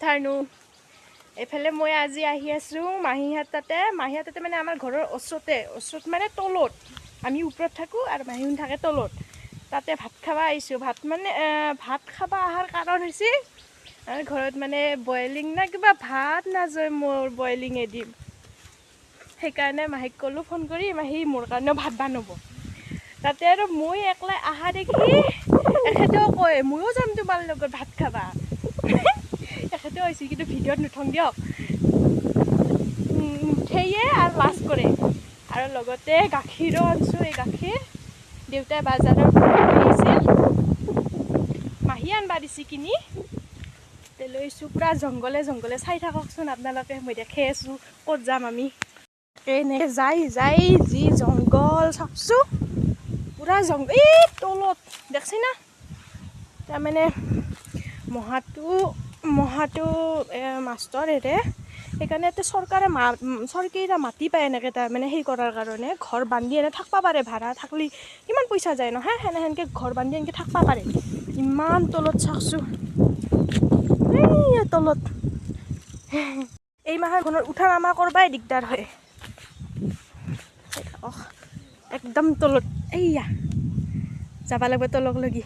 থাৰনো এফালে মই আজি আহি আছোঁ মাহীহঁত তাতে মানে আমাৰ ঘৰৰ ওচৰত মানে তলত আমি ওপৰত থাকোঁ আৰু মাহীহঁত থাকে তলত তাতে ভাত খাব আহিছোঁ ভাত খাব অহাৰ কাৰণ হৈছে আমাৰ ঘৰত মানে বইলিং না কিবা ভাত নাযায় মোৰ বইলিঙে দিম সেইকাৰণে মাহীক ক'লোঁ ফোন কৰি মাহী মোৰ কাৰণেও ভাত বানাব তাতে আৰু মই একলাই আহা দেখি এখেতেও কয় ময়ো যাম তোমাৰ লগত ভাত খাবা এখেতেও হৈছে কিন্তু ভিডিঅ'ত নুঠং দিয়ক সেয়ে আৰু লাজ কৰে আৰু লগতে গাখীৰো আনিছোঁ এই গাখীৰ দেউতাই বাজাৰৰ পৰা আহিছিল মাহী আনবা দিছে কিনি লৈছোঁ পুৰা জংঘলে চাই থাককচোন আপোনালোকে মই দেখি আছোঁ ক'ত যাম আমি এনেকৈ যাই যি জংঘল চাওকচোন পুৰা জংঘল এই তলত দেখছি না তাৰমানে মহাটো মাষ্টৰ সেইকাৰণে চৰকাৰে মাটি পায় এনেকৈ তাৰমানে সেই কৰাৰ কাৰণে ঘৰ বান্ধি এনে থাকিব পাৰে ভাড়া থাকলি কিমান পইচা যায় নহয় সেনেকৈ ঘৰ বান্ধি এনেকৈ থাকিব পাৰে ইমান তলত চাওকচোন এই তলত এই মাহৰ ঘৰত উঠা নামা কৰবাই দিগদাৰ হয় একদম তলত এইয়া যাব লাগিব তলক লাগি